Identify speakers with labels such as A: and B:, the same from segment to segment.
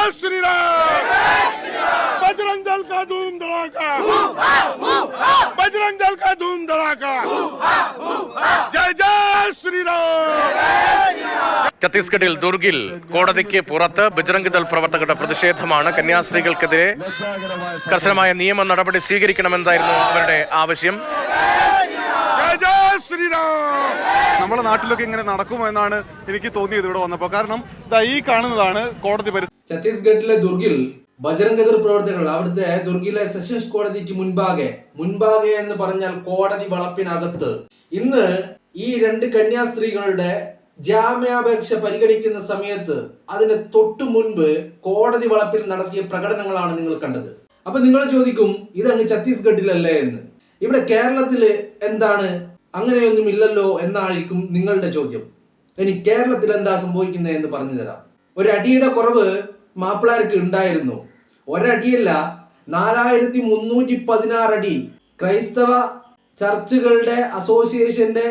A: जय श्री राम। बजरंग दल का धूम धड़ाका, बजरंग दल का धूम धड़ाका। जय जय श्री राम।
B: ഛത്തീസ്ഗഡിൽ ദുർഗിൽ കോടതിക്ക് പുറത്ത് ബജ്രംഗ് ദൾ പ്രവർത്തകരുടെ പ്രതിഷേധമാണ്. കന്യാസ്ത്രീകൾക്കെതിരെ കർശനമായ നിയമ നടപടി സ്വീകരിക്കണമെന്നായിരുന്നു അവരുടെ ആവശ്യം.
C: നമ്മുടെ നാട്ടിലൊക്കെ ഇങ്ങനെ നടക്കുമോ എന്നാണ് എനിക്ക് തോന്നിയത് ഇവിടെ വന്നപ്പോൾ. കാരണം ഈ കാണുന്നതാണ് കോടതി പരിസരം.
D: ഛത്തീസ്ഗഡിലെ ദുർഗിൽ ബജറംഗ് ദൾ പ്രവർത്തകർ അവിടുത്തെ ദുർഗിലെ സെഷൻസ് കോടതിക്ക് മുൻപാകെ എന്ന് പറഞ്ഞാൽ കോടതി വളപ്പിനകത്ത് ഇന്ന് ഈ രണ്ട് കന്യാസ്ത്രീകളുടെ ജാമ്യാപേക്ഷ പരിഗണിക്കുന്ന സമയത്ത് അതിന് തൊട്ടു മുൻപ് കോടതി വളപ്പിൽ നടത്തിയ പ്രകടനങ്ങളാണ് നിങ്ങൾ കണ്ടത്. അപ്പൊ നിങ്ങൾ ചോദിക്കും, ഇതങ്ങ് ഛത്തീസ്ഗഡിലല്ലേ എന്ന്. ഇവിടെ കേരളത്തില് എന്താണ്, അങ്ങനെയൊന്നും ഇല്ലല്ലോ എന്നായിരിക്കും നിങ്ങളുടെ ചോദ്യം. ഇനി കേരളത്തിൽ എന്താ സംഭവിക്കുന്നത് എന്ന് പറഞ്ഞു തരാം. ഒരടിയുടെ കുറവ് മാപ്പിളാർക്ക് ഉണ്ടായിരുന്നു. ഒരടിയല്ല, 4316 അടി. ക്രൈസ്തവ ചർച്ചുകളുടെ അസോസിയേഷന്റെ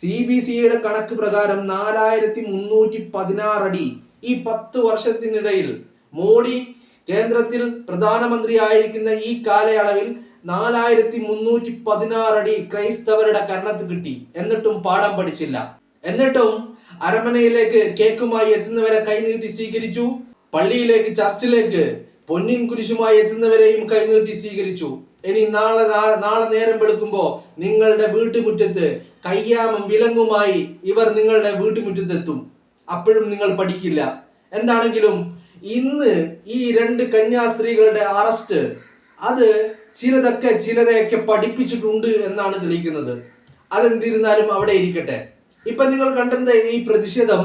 D: CBCIയുടെ കണക്ക് പ്രകാരം 4316 അടി. ഈ 10 വർഷത്തിനിടയിൽ മോഡി കേന്ദ്രത്തിൽ പ്രധാനമന്ത്രി ആയിരിക്കുന്ന ഈ കാലയളവിൽ 4316 അടി ക്രൈസ്തവരുടെ കർണത്ത് കിട്ടി. എന്നിട്ടും പാഠം പഠിച്ചില്ല. എന്നിട്ടും അരമനയിലേക്ക് കേക്കുമായി എത്തുന്നവരെ കൈനീട്ടി സ്വീകരിച്ചു. പള്ളിയിലേക്ക്, ചർച്ചിലേക്ക് പൊന്നിൻ കുരിശുമായി എത്തുന്നവരെയും കൈനീട്ടി സ്വീകരിച്ചു. ഇനി നാളെ നേരം വെളുക്കുമ്പോ നിങ്ങളുടെ വീട്ടുമുറ്റത്ത് കയ്യാമം വിലങ്ങുമായി ഇവർ നിങ്ങളുടെ വീട്ടുമുറ്റത്തെത്തും. അപ്പോഴും നിങ്ങൾ പഠിക്കില്ല. എന്താണെങ്കിലും ഇന്ന് ഈ രണ്ട് കന്യാസ്ത്രീകളുടെ അറസ്റ്റ് അത് ചിലരെയൊക്കെ പഠിപ്പിച്ചിട്ടുണ്ട് എന്നാണ് തെളിയിക്കുന്നത്. അതെന്തിരുന്നാലും അവിടെ ഇരിക്കട്ടെ. ഇപ്പൊ നിങ്ങൾ കണ്ടെന്ന ഈ പ്രതിഷേധം,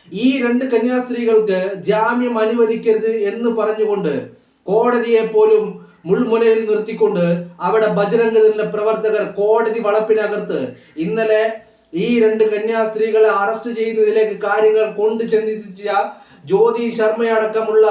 D: ഈ രണ്ട് കന്യാസ്ത്രീകൾക്ക് ജാമ്യം അനുവദിക്കരുത് എന്ന് പറഞ്ഞുകൊണ്ട് കോടതിയെ പോലും മുൾമുനയിൽ നിർത്തിക്കൊണ്ട് അവിടെ ബജറംഗ് ദളിന്റെ പ്രവർത്തകർ കോടതി വളപ്പിനകത്ത് ഇന്നലെ ഈ രണ്ട് കന്യാസ്ത്രീകളെ അറസ്റ്റ് ചെയ്യുന്നതിലേക്ക് കാര്യങ്ങൾ കൊണ്ടു ചെന്നെത്തിച്ച ജ്യോതി ശർമ്മയടക്കമുള്ള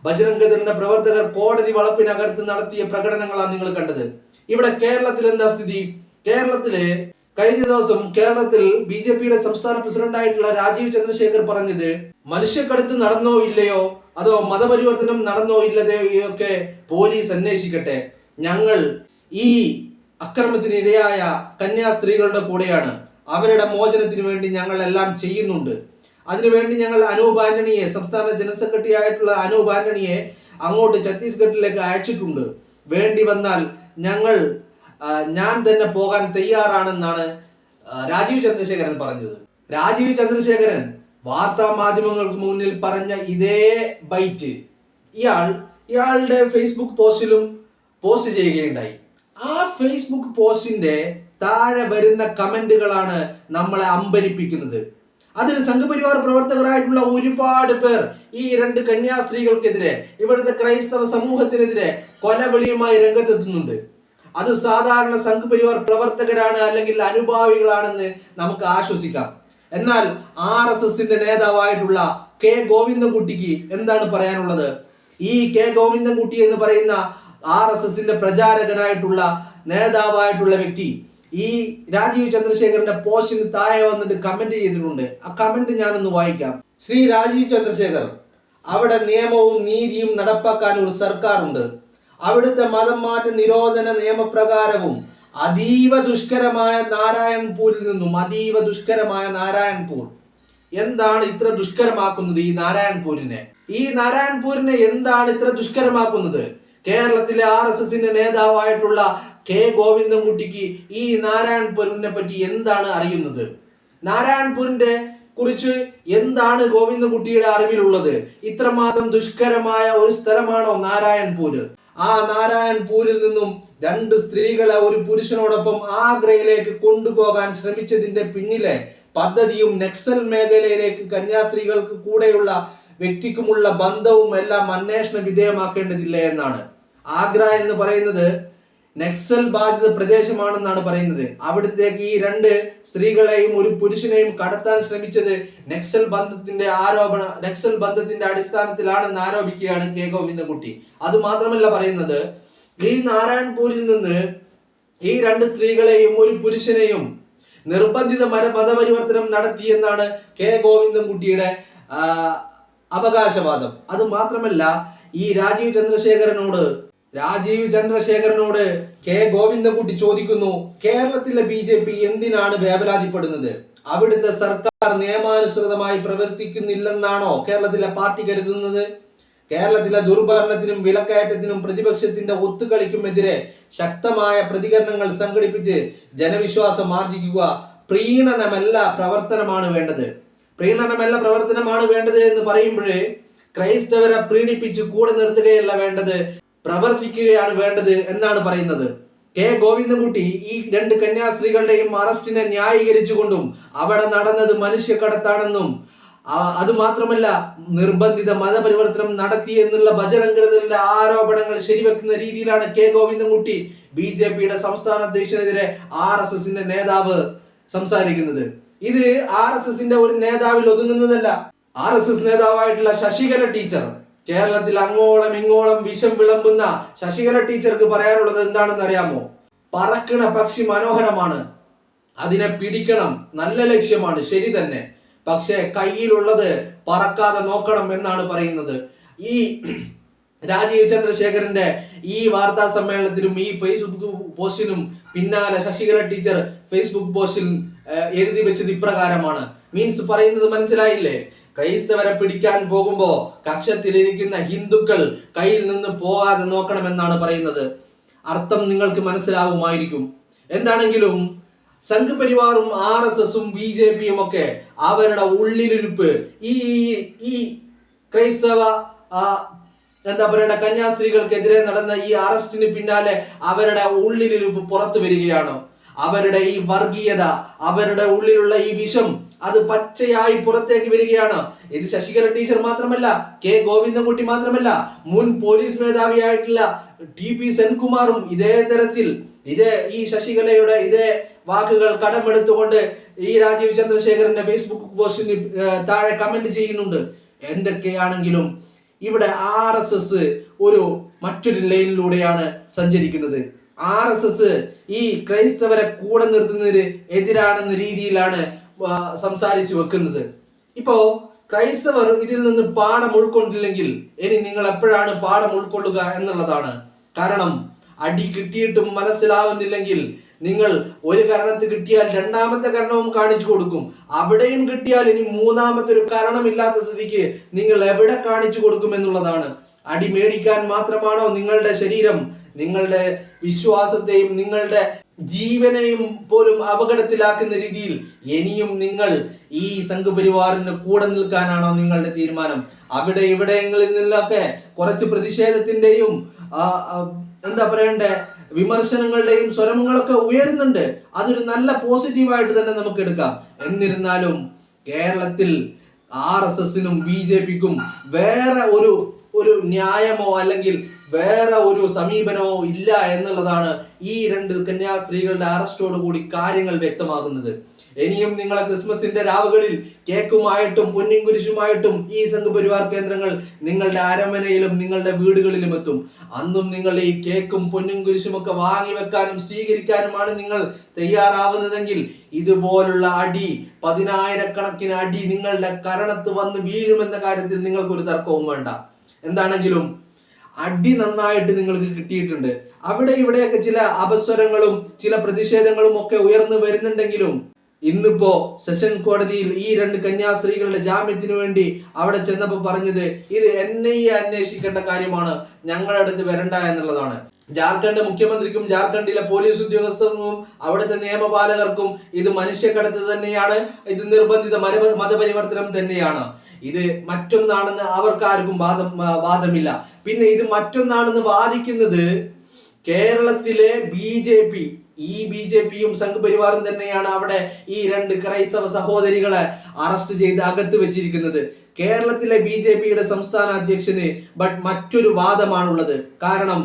D: ബജറംഗ് ദളിന്റെ പ്രവർത്തകർ കോടതി വളപ്പിനകത്ത് നടത്തിയ പ്രകടനങ്ങളാണ് നിങ്ങൾ കണ്ടത്. ഇവിടെ കേരളത്തിൽ എന്താ സ്ഥിതി? കഴിഞ്ഞ ദിവസം കേരളത്തിൽ BJPയുടെ സംസ്ഥാന പ്രസിഡന്റായിട്ടുള്ള രാജീവ് ചന്ദ്രശേഖർ പറഞ്ഞത്, മനുഷ്യക്കടത്ത് നടന്നോ ഇല്ലയോ, അതോ മതപരിവർത്തനം നടന്നോ ഇല്ലതയോ ഒക്കെ പോലീസ് അന്വേഷിക്കട്ടെ. ഞങ്ങൾ ഈ അക്രമത്തിന് ഇരയായ കന്യാസ്ത്രീകളുടെ കൂടെയാണ്. അവരുടെ മോചനത്തിന് വേണ്ടി ഞങ്ങൾ എല്ലാം ചെയ്യുന്നുണ്ട്. അതിനുവേണ്ടി ഞങ്ങൾ അനൂപ് ആന്റണിയെ, സംസ്ഥാന ജനറൽ സെക്രട്ടറി ആയിട്ടുള്ള അനൂപ് ആന്റണിയെ അങ്ങോട്ട് ഛത്തീസ്ഗഡിലേക്ക് അയച്ചിട്ടുണ്ട്. വേണ്ടി വന്നാൽ ഞാൻ തന്നെ പോകാൻ തയ്യാറാണെന്നാണ് രാജീവ് ചന്ദ്രശേഖരൻ പറഞ്ഞത്. രാജീവ് ചന്ദ്രശേഖരൻ വാർത്താ മാധ്യമങ്ങൾക്ക് മുന്നിൽ പറഞ്ഞ ഇതേ ബൈറ്റ് ഇയാളുടെ ഫേസ്ബുക്ക് പോസ്റ്റിലും പോസ്റ്റ് ചെയ്യുകയുണ്ടായി. ആ ഫേസ്ബുക്ക് പോസ്റ്റിന്റെ താഴെ വരുന്ന കമന്റുകളാണ് നമ്മളെ അമ്പരിപ്പിക്കുന്നത്. അതിൽ സംഘപരിവാർ പ്രവർത്തകരായിട്ടുള്ള ഒരുപാട് പേർ ഈ രണ്ട് കന്യാസ്ത്രീകൾക്കെതിരെ, ഇവിടുത്തെ ക്രൈസ്തവ സമൂഹത്തിനെതിരെ കൊലവിളിയുമായി രംഗത്തെത്തുന്നുണ്ട്. അത് സാധാരണ സംഘപരിവാർ പ്രവർത്തകരാണ് അല്ലെങ്കിൽ അനുഭാവികളാണെന്ന് നമുക്ക് ആശ്വസിക്കാം. എന്നാൽ RSSന്റെ നേതാവായിട്ടുള്ള K ഗോവിന്ദൻകുട്ടിക്ക് എന്താണ് പറയാനുള്ളത്? ഈ K ഗോവിന്ദൻകുട്ടി എന്ന് പറയുന്ന RSSന്റെ പ്രചാരകനായിട്ടുള്ള നേതാവായിട്ടുള്ള വ്യക്തി ഈ രാജീവ് ചന്ദ്രശേഖരന്റെ പോസ്റ്റിന് താഴെ വന്നിട്ട് കമന്റ് ചെയ്തിട്ടുണ്ട്. ആ കമന്റ് ഞാനൊന്ന് വായിക്കാം. ശ്രീ രാജീവ് ചന്ദ്രശേഖർ, അവിടെ നിയമവും നീതിയും നടപ്പാക്കാൻ ഒരു സർക്കാരുണ്ട്. അവിടുത്തെ മതം മാറ്റ നിരോധന നിയമപ്രകാരവും അതീവ ദുഷ്കരമായ നാരായൺപൂർ എന്താണ് ഇത്ര ദുഷ്കരമാക്കുന്നത്? ഈ നാരായൺപൂരിനെ എന്താണ് ഇത്ര ദുഷ്കരമാക്കുന്നത്? കേരളത്തിലെ RSSന്റെ നേതാവായിട്ടുള്ള K ഗോവിന്ദൻകുട്ടിക്ക് ഈ നാരായൺപൂരിനെ പറ്റി എന്താണ് അറിയുന്നത്? നാരായൺപൂരിന്റെ കുറിച്ച് എന്താണ് ഗോവിന്ദൻകുട്ടിയുടെ അറിവിലുള്ളത്? ഇത്രമാത്രം ദുഷ്കരമായ ഒരു സ്ഥലമാണോ നാരായൺപൂര്? ആ നാരായൺപൂരിൽ നിന്നും 2 സ്ത്രീകളെ ഒരു പുരുഷനോടൊപ്പം ആഗ്രയിലേക്ക് കൊണ്ടുപോകാൻ ശ്രമിച്ചതിന്റെ പിന്നിലെ പദ്ധതിയും നക്സൽ മേഖലയിലേക്ക് കന്യാസ്ത്രീകൾക്ക് കൂടെയുള്ള വ്യക്തിക്കുമുള്ള ബന്ധവും എല്ലാം അന്വേഷണ വിധേയമാക്കേണ്ടതില്ല എന്നാണ്. ആഗ്ര എന്ന് പറയുന്നത് നക്സൽ ബാധിത പ്രദേശമാണെന്നാണ് പറയുന്നത്. അവിടത്തേക്ക് ഈ 2 സ്ത്രീകളെയും ഒരു പുരുഷനെയും കടത്താൻ ശ്രമിച്ചത് നക്സൽ ബന്ധത്തിന്റെ അടിസ്ഥാനത്തിലാണെന്ന് ആരോപിക്കുകയാണ് K ഗോവിന്ദൻകുട്ടി. അത് മാത്രമല്ല പറയുന്നത്, ഈ നാരായൺപൂരിൽ നിന്ന് ഈ 2 സ്ത്രീകളെയും ഒരു പുരുഷനെയും നിർബന്ധിത മതപരിവർത്തനം നടത്തിയെന്നാണ് K ഗോവിന്ദൻകുട്ടിയുടെ അവകാശവാദം. അത് മാത്രമല്ല, ഈ രാജീവ് ചന്ദ്രശേഖരനോട് കെ ഗോവിന്ദൻകുട്ടി ചോദിക്കുന്നു, കേരളത്തിലെ BJP എന്തിനാണ് വേവലാതിപ്പെടുന്നത്? അവിടുത്തെ സർക്കാർ നിയമാനുസൃതമായി പ്രവർത്തിക്കുന്നില്ലെന്നാണോ കേരളത്തിലെ പാർട്ടി കരുതുന്നത്? കേരളത്തിലെ ദുർഭരണത്തിനും വിലക്കയറ്റത്തിനും പ്രതിപക്ഷത്തിന്റെ ഒത്തുകളിക്കുമെതിരെ ശക്തമായ പ്രതികരണങ്ങൾ സംഘടിപ്പിച്ച് ജനവിശ്വാസം ആർജിക്കുക പ്രീണനമല്ല പ്രവർത്തനമാണ് വേണ്ടത് എന്ന് പറയുമ്പോഴേ ക്രൈസ്തവരെ പ്രീണിപ്പിച്ച് കൂടെ നിർത്തുകയല്ല വേണ്ടത്, പ്രവർത്തിക്കുകയാണ് വേണ്ടത് എന്നാണ് പറയുന്നത്. കെ ഗോവിന്ദൻകുട്ടി ഈ 2 കന്യാസ്ത്രീകളുടെയും അറസ്റ്റിനെ ന്യായീകരിച്ചുകൊണ്ടും അവിടെ നടന്നത് മനുഷ്യക്കടത്താണെന്നും അതുമാത്രമല്ല നിർബന്ധിത മതപരിവർത്തനം നടത്തി എന്നുള്ള ബജരംഗദളിന്റെ ആരോപണങ്ങൾ ശരിവെക്കുന്ന രീതിയിലാണ് കെ ഗോവിന്ദൻകുട്ടി BJPയുടെ സംസ്ഥാന അധ്യക്ഷനെതിരെ RSSന്റെ നേതാവ് സംസാരിക്കുന്നത്. ഇത് RSSന്റെ ഒരു നേതാവിൽ ഒതുങ്ങുന്നതല്ല. RSS നേതാവായിട്ടുള്ള ശശികല ടീച്ചർ, കേരളത്തിൽ അങ്ങോളം ഇങ്ങോളം വിഷം വിളമ്പുന്ന ശശികല ടീച്ചർക്ക് പറയാനുള്ളത് എന്താണെന്ന് അറിയാമോ? പറക്കണ പക്ഷി മനോഹരമാണ്, അതിനെ പിടിക്കണം, നല്ല ലക്ഷ്യമാണ്, ശരി തന്നെ, പക്ഷെ കയ്യിലുള്ളത് പറക്കാതെ നോക്കണം എന്നാണ് പറയുന്നത്. ഈ രാജീവ് ചന്ദ്രശേഖരന്റെ ഈ വാർത്താ സമ്മേളനത്തിനും ഈ ഫേസ്ബുക്ക് പോസ്റ്റിനും പിന്നാലെ ശശികല ടീച്ചർ ഫേസ്ബുക്ക് പോസ്റ്റിൽ എഴുതി വെച്ചത് ഇപ്രകാരമാണ്. മീൻസ് പറയുന്നത് മനസ്സിലായില്ലേ? ക്രൈസ്തവരെ പിടിക്കാൻ പോകുമ്പോ കക്ഷത്തിലിരിക്കുന്ന ഹിന്ദുക്കൾ കയ്യിൽ നിന്ന് പോകാതെ നോക്കണമെന്നാണ് പറയുന്നത്. അർത്ഥം നിങ്ങൾക്ക് മനസ്സിലാവുമായിരിക്കും. എന്താണെങ്കിലും സംഘപരിവാറും RSSും BJPയും ഒക്കെ അവരുടെ ഉള്ളിലിരിപ്പ് ഈ ക്രൈസ്തവ കന്യാസ്ത്രീകൾക്കെതിരെ നടന്ന ഈ അറസ്റ്റിന് പിന്നാലെ അവരുടെ ഉള്ളിലിരിപ്പ് പുറത്തു വരികയാണ്. അവരുടെ ഈ വർഗീയത, അവരുടെ ഉള്ളിലുള്ള ഈ വിഷം അത് പച്ചയായി പുറത്തേക്ക് വരികയാണ്. ഇത് ശശികല ടീച്ചർ മാത്രമല്ല, കെ ഗോവിന്ദൻകുട്ടി മാത്രമല്ല, മുൻ പോലീസ് മേധാവിയായിട്ടുള്ള TP സെൻകുമാറും ഇതേ തരത്തിൽ ഈ ശശികലയുടെ ഇതേ വാക്കുകൾ കടമെടുത്തുകൊണ്ട് ഈ രാജീവ് ചന്ദ്രശേഖരന്റെ ഫേസ്ബുക്ക് പോസ്റ്റിന് താഴെ കമന്റ് ചെയ്യുന്നുണ്ട്. എന്തൊക്കെയാണെങ്കിലും ഇവിടെ RSS മറ്റൊരു ലൈനിലൂടെയാണ് സഞ്ചരിക്കുന്നത്. RSS ഈ ക്രൈസ്തവരെ കൂടെ നിർത്തുന്നതിന് എതിരാണെന്ന രീതിയിലാണ് സംസാരിച്ചു വെക്കുന്നത്. ഇപ്പോ ക്രൈസ്തവർ ഇതിൽ നിന്ന് പാഠം ഉൾക്കൊണ്ടില്ലെങ്കിൽ ഇനി നിങ്ങൾ എപ്പോഴാണ് പാഠം ഉൾക്കൊള്ളുക എന്നുള്ളതാണ്. കാരണം അടി കിട്ടിയിട്ടും മനസ്സിലാവുന്നില്ലെങ്കിൽ നിങ്ങൾ ഒരു കാരണത്ത് കിട്ടിയാൽ രണ്ടാമത്തെ കാരണവും കാണിച്ചു കൊടുക്കും. അവിടെയും കിട്ടിയാൽ ഇനി മൂന്നാമത്തെ ഒരു കാരണമില്ലാത്ത സ്ഥിതിക്ക് നിങ്ങൾ എവിടെ കാണിച്ചു കൊടുക്കും എന്നുള്ളതാണ്. അടി മേടിക്കാൻ മാത്രമാണോ നിങ്ങളുടെ ശരീരം, നിങ്ങളുടെ വിശ്വാസത്തെയും നിങ്ങളുടെ ജീവനെയും പോലും അപകടത്തിലാക്കുന്ന രീതിയിൽ ഇനിയും നിങ്ങൾ ഈ സംഘപരിവാറിന്റെ കൂടെ നിൽക്കാനാണോ നിങ്ങളുടെ തീരുമാനം? അവിടെ ഇവിടെങ്ങളിൽ നിന്നൊക്കെ കുറച്ച് പ്രതിഷേധത്തിന്റെയും വിമർശനങ്ങളുടെയും സ്വരങ്ങളൊക്കെ ഉയരുന്നുണ്ട്. അതൊരു നല്ല പോസിറ്റീവായിട്ട് തന്നെ നമുക്ക് എടുക്കാം. എന്നിരുന്നാലും കേരളത്തിൽ RSSനും BJPക്കും വേറെ ഒരു ന്യായമോ അല്ലെങ്കിൽ വേറെ ഒരു സമീപനമോ ഇല്ല എന്നുള്ളതാണ് ഈ 2 കന്യാസ്ത്രീകളുടെ അറസ്റ്റോട് കൂടി കാര്യങ്ങൾ വ്യക്തമാകുന്നത്. ഇനിയും നിങ്ങളെ ക്രിസ്മസിന്റെ രാവുകളിൽ കേക്കുമായിട്ടും പൊന്നിൻ കുരിശുമായിട്ടും ഈ സംഘപരിവാർ കേന്ദ്രങ്ങൾ നിങ്ങളുടെ അരമനയിലും നിങ്ങളുടെ വീടുകളിലും എത്തും. അന്നും നിങ്ങൾ ഈ കേക്കും പൊന്നിൻ കുരിശും ഒക്കെ വാങ്ങി വെക്കാനും സ്വീകരിക്കാനുമാണ് നിങ്ങൾ തയ്യാറാവുന്നതെങ്കിൽ ഇതുപോലുള്ള അടി, 10,000-കണക്കിന് അടി നിങ്ങളുടെ കരണത്ത് വന്ന് വീഴുമെന്ന കാര്യത്തിൽ നിങ്ങൾക്കൊരു തർക്കവും വേണ്ട. എന്താണെങ്കിലും അടി നന്നായിട്ട് നിങ്ങൾക്ക് കിട്ടിയിട്ടുണ്ട്. അവിടെ ഇവിടെയൊക്കെ ചില അപസ്വരങ്ങളും ചില പ്രതിഷേധങ്ങളും ഒക്കെ ഉയർന്നു വരുന്നുണ്ടെങ്കിലും ഇന്നിപ്പോ സെഷൻ കോടതിയിൽ ഈ 2 കന്യാസ്ത്രീകളുടെ ജാമ്യത്തിന് വേണ്ടി അവിടെ ചെന്നപ്പോൾ പറഞ്ഞത് ഇത് NIA അന്വേഷിക്കേണ്ട കാര്യമാണ്, ഞങ്ങളുടെ അടുത്ത് വരണ്ട എന്നുള്ളതാണ്. ജാർഖണ്ഡ് മുഖ്യമന്ത്രിക്കും ജാർഖണ്ഡിലെ പോലീസ് ഉദ്യോഗസ്ഥർക്കും അവിടുത്തെ നിയമപാലകർക്കും ഇത് മനുഷ്യക്കടത്ത് തന്നെയാണ്, ഇത് നിർബന്ധിത മതപരിവർത്തനം തന്നെയാണ്, ഇത് മറ്റൊന്നാണെന്ന് അവർക്കാർക്കും വാദമില്ല. പിന്നെ ഇത് മറ്റൊന്നാണെന്ന് വാദിക്കുന്നത് കേരളത്തിലെ BJPയും സംഘപരിവാറും തന്നെയാണ് അവിടെ ഈ 2 ക്രൈസ്തവ സഹോദരികളെ അറസ്റ്റ് ചെയ്ത് അകത്ത് വെച്ചിരിക്കുന്നത്. കേരളത്തിലെ BJPയുടെ സംസ്ഥാന അധ്യക്ഷന് മറ്റൊരു വാദമാണുള്ളത്. കാരണം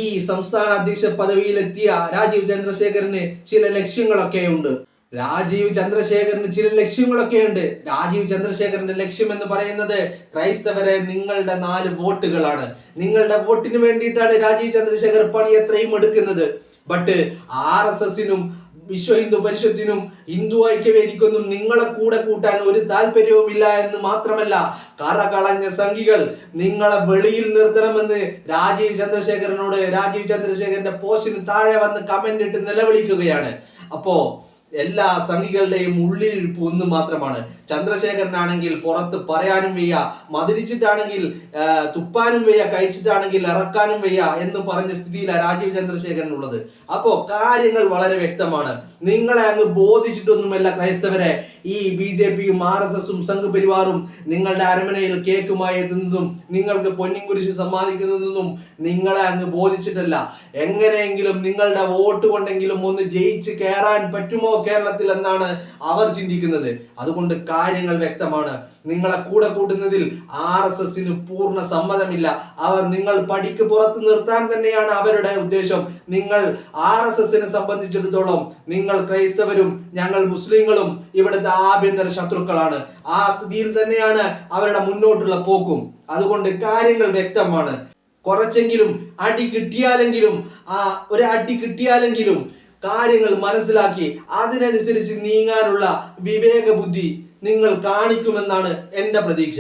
D: ഈ സംസ്ഥാന അധ്യക്ഷ പദവിയിലെത്തിയ രാജീവ് ചന്ദ്രശേഖരന് ചില ലക്ഷ്യങ്ങളൊക്കെ ഉണ്ട്. രാജീവ് ചന്ദ്രശേഖരന്റെ ലക്ഷ്യം എന്ന് പറയുന്നത് ക്രൈസ്തവരെ നിങ്ങളുടെ 4 വോട്ടുകളാണ്. നിങ്ങളുടെ വോട്ടിന് വേണ്ടിയിട്ടാണ് രാജീവ് ചന്ദ്രശേഖർ പണി എത്രയും എടുക്കുന്നത്. RSSനും വിശ്വ ഹിന്ദു പരിഷത്തിനും ഹിന്ദു ഐക്യവേദിക്കൊന്നും നിങ്ങളെ കൂടെ കൂട്ടാൻ ഒരു താല്പര്യവുമില്ല എന്ന് മാത്രമല്ല, കറകളഞ്ഞ സംഘികൾ നിങ്ങളെ വെളിയിൽ നിർത്തണമെന്ന് രാജീവ് ചന്ദ്രശേഖരന്റെ പോസ്റ്റിന് താഴെ വന്ന് കമന്റ് ഇട്ട് നിലവിളിക്കുകയാണ്. അപ്പോ എല്ലാ സംഘികളുടെയും ഉള്ളിലിരിപ്പ് ഒന്ന് മാത്രമാണ്. ചന്ദ്രശേഖരനാണെങ്കിൽ പുറത്ത് പറയാനും വയ്യ, മതിരിച്ചിട്ടാണെങ്കിൽ തുപ്പാനും വയ്യ, കഴിച്ചിട്ടാണെങ്കിൽ ഇറക്കാനും വയ്യ എന്ന് പറഞ്ഞ സ്ഥിതിയിലാണ് രാജീവ് ചന്ദ്രശേഖരൻ ഉള്ളത്. അപ്പോ കാര്യങ്ങൾ വളരെ വ്യക്തമാണ്. നിങ്ങളെ അങ്ങ് ബോധിച്ചിട്ടൊന്നുമല്ല ക്രൈസ്തവരെ ഈ BJPയും RSSും സംഘപരിവാറും നിങ്ങളുടെ അരമനയിൽ കേക്കുമായി എത്തുന്നതും നിങ്ങൾക്ക് പൊന്നിൻ കുരിശ് സമ്മാനിക്കുന്നതെന്നും നിങ്ങളെ അങ്ങ് ബോധിച്ചിട്ടല്ല. എങ്ങനെയെങ്കിലും നിങ്ങളുടെ വോട്ട് കൊണ്ടെങ്കിലും ഒന്ന് ജയിച്ച് കയറാൻ പറ്റുമോ കേരളത്തിൽ എന്നാണ് അവർ ചിന്തിക്കുന്നത്. അതുകൊണ്ട് കാര്യങ്ങൾ വ്യക്തമാണ്. നിങ്ങളെ കൂടെ കൂട്ടുന്നതിൽ RSSന് പൂർണ്ണ സമ്മതമില്ല. അവർ നിങ്ങൾ പടിക്ക് പുറത്ത് നിർത്താൻ തന്നെയാണ് അവരുടെ ഉദ്ദേശം. നിങ്ങൾ RSSനെ സംബന്ധിച്ചിടത്തോളം നിങ്ങൾ ക്രൈസ്തവരും ഞങ്ങൾ മുസ്ലിങ്ങളും ഇവിടുത്തെ ആഭ്യന്തര ശത്രുക്കളാണ്. ആ സ്ഥിതിയിൽ തന്നെയാണ് അവരുടെ മുന്നോട്ടുള്ള പോക്കും. അതുകൊണ്ട് കാര്യങ്ങൾ വ്യക്തമാണ്. കുറച്ചെങ്കിലും അടി കിട്ടിയാലെങ്കിലും കാര്യങ്ങൾ മനസ്സിലാക്കി അതിനനുസരിച്ച് നീങ്ങാനുള്ള വിവേക ബുദ്ധി നിങ്ങൾ കാണിക്കുമെന്നാണ് എൻ്റെ പ്രതീക്ഷ.